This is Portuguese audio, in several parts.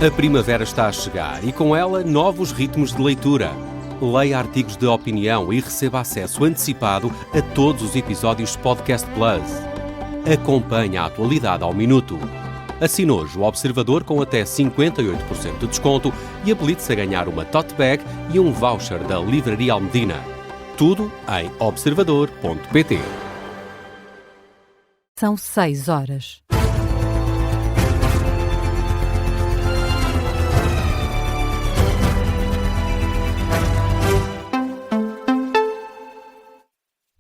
A primavera está a chegar e com ela novos ritmos de leitura. Leia artigos de opinião e receba acesso antecipado a todos os episódios de Podcast Plus. Acompanhe a atualidade ao minuto. Assine hoje o Observador com até 58% de desconto e habilite-se a ganhar uma tote bag e um voucher da Livraria Almedina. Tudo em observador.pt. São 6 horas.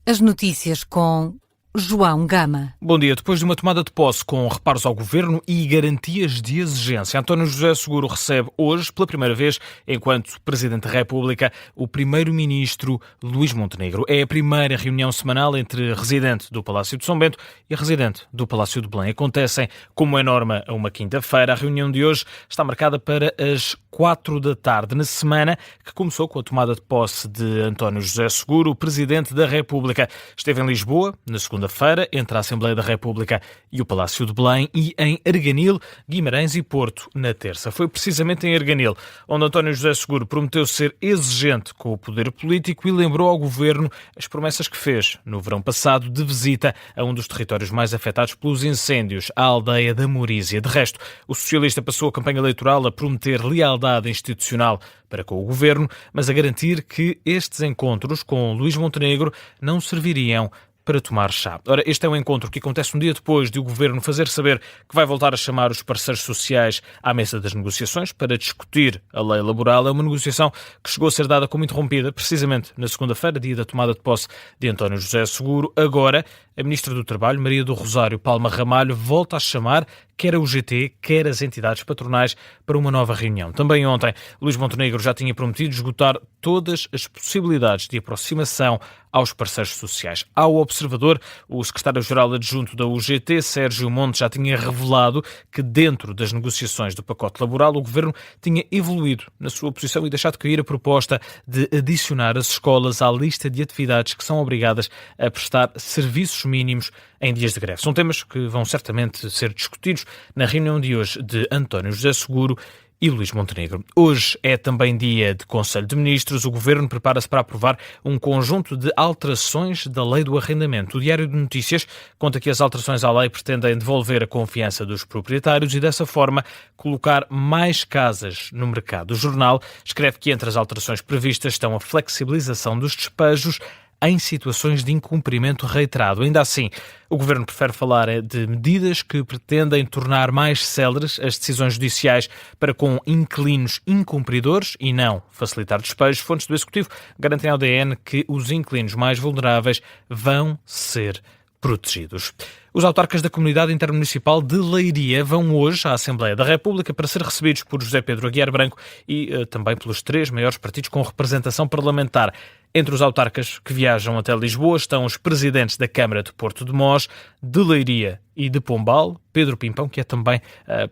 As notícias com João Gama. Bom dia. Depois de uma tomada de posse com reparos ao Governo e garantias de exigência, António José Seguro recebe hoje, pela primeira vez, enquanto Presidente da República, o Primeiro-Ministro Luís Montenegro. É a primeira reunião semanal entre residente do Palácio de São Bento e residente do Palácio de Belém. Acontecem, como é norma, a uma quinta-feira. A reunião de hoje está marcada para as 4 da tarde, na semana que começou com a tomada de posse de António José Seguro, o Presidente da República. Esteve em Lisboa, na segunda-feira, entre a Assembleia da República e o Palácio de Belém, e em Arganil, Guimarães e Porto, na terça. Foi precisamente em Arganil onde António José Seguro prometeu ser exigente com o poder político e lembrou ao Governo as promessas que fez no verão passado de visita a um dos territórios mais afetados pelos incêndios, a aldeia da Morísia. De resto, o socialista passou a campanha eleitoral a prometer lealdade institucional para com o Governo, mas a garantir que estes encontros com Luís Montenegro não serviriam para tomar chá. Ora, este é um encontro que acontece um dia depois de o Governo fazer saber que vai voltar a chamar os parceiros sociais à mesa das negociações para discutir a lei laboral. É uma negociação que chegou a ser dada como interrompida precisamente na segunda-feira, dia da tomada de posse de António José Seguro. Agora, a Ministra do Trabalho, Maria do Rosário Palma Ramalho, volta a chamar quer a UGT, quer as entidades patronais para uma nova reunião. Também ontem, Luís Montenegro já tinha prometido esgotar todas as possibilidades de aproximação aos parceiros sociais. Ao Observador, o secretário-geral adjunto da UGT, Sérgio Monte, já tinha revelado que dentro das negociações do pacote laboral o Governo tinha evoluído na sua posição e deixado cair a proposta de adicionar as escolas à lista de atividades que são obrigadas a prestar serviços mínimos em dias de greve. São temas que vão certamente ser discutidos na reunião de hoje de António José Seguro e Luís Montenegro. Hoje é também dia de Conselho de Ministros. O Governo prepara-se para aprovar um conjunto de alterações da Lei do Arrendamento. O Diário de Notícias conta que as alterações à lei pretendem devolver a confiança dos proprietários e, dessa forma, colocar mais casas no mercado. O jornal escreve que entre as alterações previstas estão a flexibilização dos despejos em situações de incumprimento reiterado. Ainda assim, o Governo prefere falar de medidas que pretendem tornar mais céleres as decisões judiciais para com inquilinos incumpridores e não facilitar despejos. Fontes do Executivo garantem ao DN que os inquilinos mais vulneráveis vão ser protegidos. Os autarcas da Comunidade Intermunicipal de Leiria vão hoje à Assembleia da República para ser recebidos por José Pedro Aguiar Branco e também pelos 3 maiores partidos com representação parlamentar. Entre os autarcas que viajam até Lisboa estão os presidentes da Câmara de Porto de Mós, de Leiria e de Pombal, Pedro Pimpão, que é também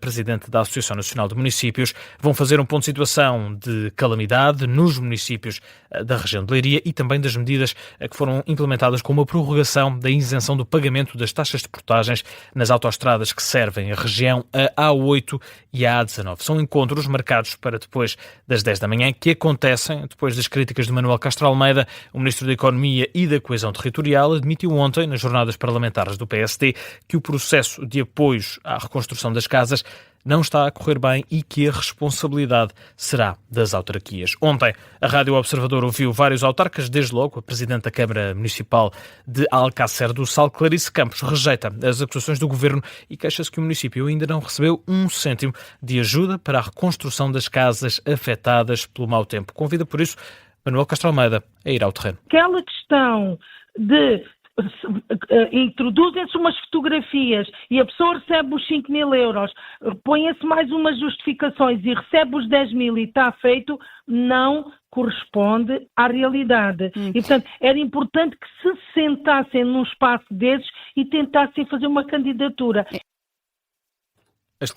presidente da Associação Nacional de Municípios. Vão fazer um ponto de situação de calamidade nos municípios da região de Leiria e também das medidas que foram implementadas com uma prorrogação da isenção do pagamento das taxas de portagens nas autoestradas que servem a região, a A8 e a A19. São encontros marcados para depois das 10 da manhã, que acontecem depois das críticas de Manuel Castro Almeida. O Ministro da Economia e da Coesão Territorial admitiu ontem, nas jornadas parlamentares do PSD, que o processo de apoios à reconstrução das casas não está a correr bem e que a responsabilidade será das autarquias. Ontem, a Rádio Observador ouviu vários autarcas, desde logo a Presidente da Câmara Municipal de Alcácer do Sal, Clarice Campos, rejeita as acusações do Governo e queixa-se que o município ainda não recebeu 1 cêntimo de ajuda para a reconstrução das casas afetadas pelo mau tempo. Convida, por isso, Manuel Castro Almeida a ir ao terreno. Aquela questão de introduzem-se umas fotografias e a pessoa recebe os 5.000 euros, põe-se mais umas justificações e recebe os 10.000 e está feito, não corresponde à realidade. E, portanto, era importante que se sentassem num espaço desses e tentassem fazer uma candidatura. As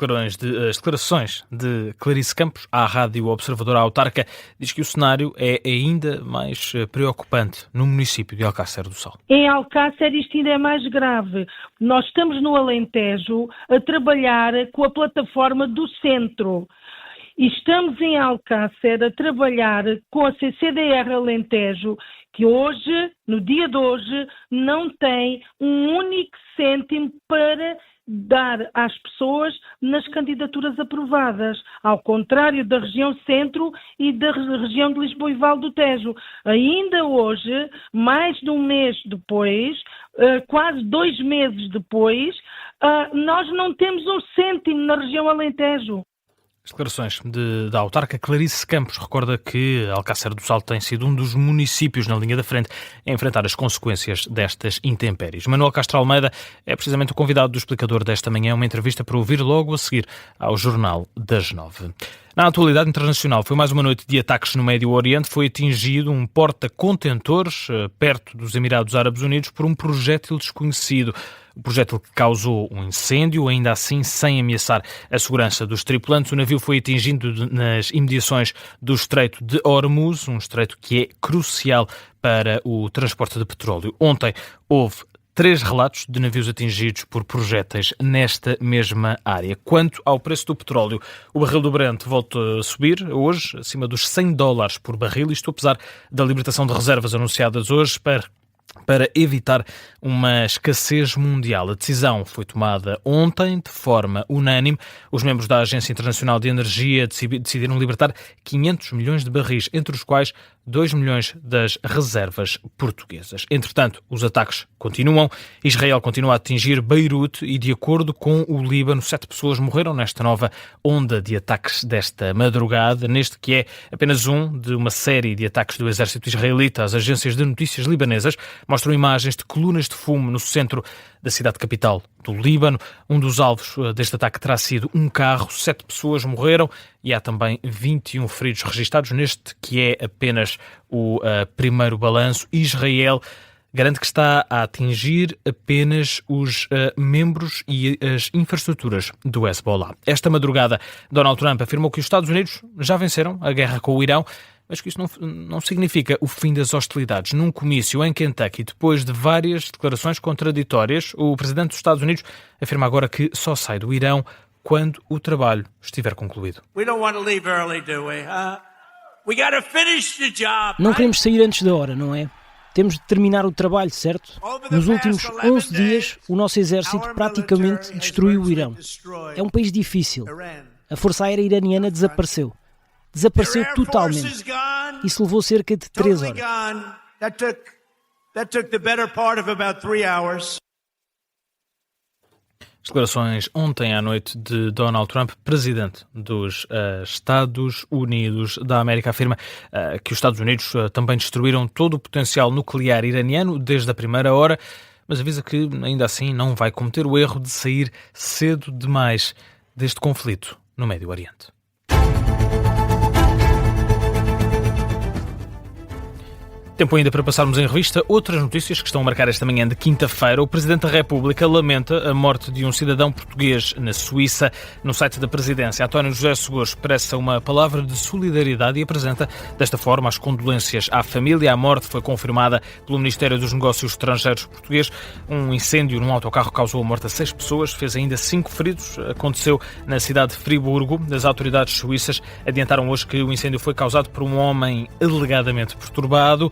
declarações de Clarice Campos à Rádio Observador, à autarca, diz que o cenário é ainda mais preocupante no município de Alcácer do Sal. Em Alcácer isto ainda é mais grave. Nós estamos no Alentejo a trabalhar com a plataforma do centro. e estamos em Alcácer a trabalhar com a CCDR Alentejo, que hoje, no dia de hoje, não tem um único cêntimo para dar às pessoas nas candidaturas aprovadas, ao contrário da região centro e da região de Lisboa e Val do Tejo. Ainda hoje, mais de um mês depois, quase 2 meses depois, nós não temos um cêntimo na região Alentejo. As declarações da autarca Clarice Campos recorda que Alcácer do Sal tem sido um dos municípios na linha da frente a enfrentar as consequências destas intempéries. Manuel Castro Almeida é precisamente o convidado do explicador desta manhã, uma entrevista para ouvir logo a seguir ao Jornal das 9. Na atualidade internacional, foi mais uma noite de ataques no Médio Oriente. Foi atingido um porta-contentores perto dos Emirados Árabes Unidos por um projétil desconhecido. O projétil que causou um incêndio, ainda assim sem ameaçar a segurança dos tripulantes. O navio foi atingido nas imediações do Estreito de Hormuz, um estreito que é crucial para o transporte de petróleo. Ontem houve 3 relatos de navios atingidos por projéteis nesta mesma área. Quanto ao preço do petróleo, o barril do Brent volta a subir hoje, acima dos $100 por barril, isto apesar da libertação de reservas anunciadas hoje para evitar uma escassez mundial. A decisão foi tomada ontem de forma unânime. Os membros da Agência Internacional de Energia decidiram libertar 500 milhões de barris, entre os quais 2 milhões das reservas portuguesas. Entretanto, os ataques continuam. Israel continua a atingir Beirute e, de acordo com o Líbano, 7 pessoas morreram nesta nova onda de ataques desta madrugada, neste que é apenas um de uma série de ataques do exército israelita. As agências de notícias libanesas mostram imagens de colunas de fumo no centro da cidade capital do Líbano. Um dos alvos deste ataque terá sido um carro. 7 pessoas morreram e há também 21 feridos registados neste que é apenas o primeiro balanço. Israel garante que está a atingir apenas os membros e as infraestruturas do Hezbollah. Esta madrugada, Donald Trump afirmou que os Estados Unidos já venceram a guerra com o Irão, mas que isso não significa o fim das hostilidades. Num comício em Kentucky, depois de várias declarações contraditórias, o presidente dos Estados Unidos afirma agora que só sai do Irão quando o trabalho estiver concluído. Não queremos sair antes da hora, não é? Temos de terminar o trabalho, certo? Nos últimos 11 dias, o nosso exército praticamente destruiu o Irão. É um país difícil. A Força Aérea Iraniana desapareceu. Desapareceu totalmente. Isso levou cerca de 3 horas. As declarações ontem à noite de Donald Trump, presidente dos Estados Unidos da América, afirma que os Estados Unidos também destruíram todo o potencial nuclear iraniano desde a primeira hora, mas avisa que ainda assim não vai cometer o erro de sair cedo demais deste conflito no Médio Oriente. Tempo ainda para passarmos em revista outras notícias que estão a marcar esta manhã de quinta-feira. O Presidente da República lamenta a morte de um cidadão português na Suíça. No site da Presidência, António José Seguro expressa uma palavra de solidariedade e apresenta desta forma as condolências à família. A morte foi confirmada pelo Ministério dos Negócios Estrangeiros português. Um incêndio num autocarro causou a morte a 6 pessoas, fez ainda 5 feridos. Aconteceu na cidade de Friburgo. As autoridades suíças adiantaram hoje que o incêndio foi causado por um homem alegadamente perturbado.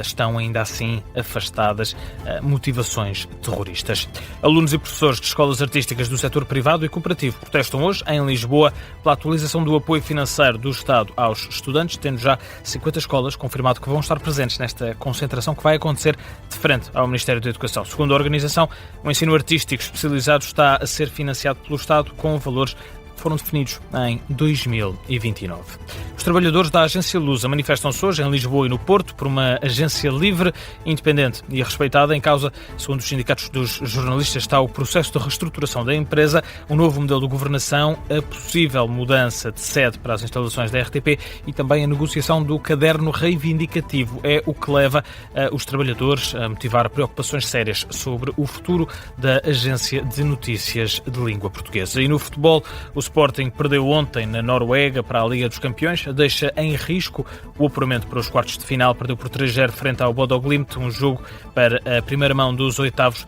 Estão ainda assim afastadas motivações terroristas. Alunos e professores de escolas artísticas do setor privado e cooperativo protestam hoje em Lisboa pela atualização do apoio financeiro do Estado aos estudantes, tendo já 50 escolas confirmado que vão estar presentes nesta concentração que vai acontecer de frente ao Ministério da Educação. Segundo a organização, o ensino artístico especializado está a ser financiado pelo Estado com valores foram definidos em 2029. Os trabalhadores da agência Lusa manifestam-se hoje em Lisboa e no Porto por uma agência livre, independente e respeitada. Em causa, segundo os sindicatos dos jornalistas, está o processo de reestruturação da empresa, um novo modelo de governação, a possível mudança de sede para as instalações da RTP e também a negociação do caderno reivindicativo. É o que leva os trabalhadores a motivar preocupações sérias sobre o futuro da agência de notícias de língua portuguesa. E no futebol, o Sporting perdeu ontem na Noruega para a Liga dos Campeões, deixa em risco o apuramento para os quartos de final, perdeu por 3-0 frente ao Bodø Glimt, um jogo para a primeira mão dos oitavos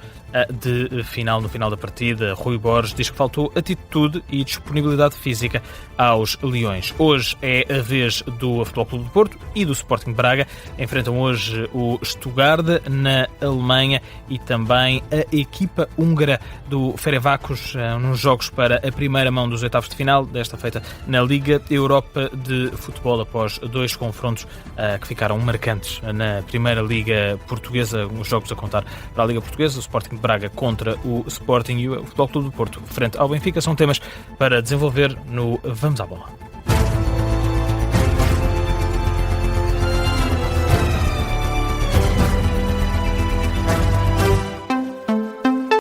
de final. No final da partida, Rui Borges diz que faltou atitude e disponibilidade física aos Leões. Hoje é a vez do Futebol Clube do Porto e do Sporting Braga. Enfrentam hoje o Stuttgart na Alemanha e também a equipa húngara do Ferencváros nos jogos para a primeira mão dos oitavos de final, desta feita na Liga Europa de Futebol, após 2 confrontos que ficaram marcantes na Primeira Liga Portuguesa, os jogos a contar para a Liga Portuguesa, o Sporting de Braga contra o Sporting e o Futebol Clube do Porto frente ao Benfica. São temas para desenvolver no Vamos à Bola.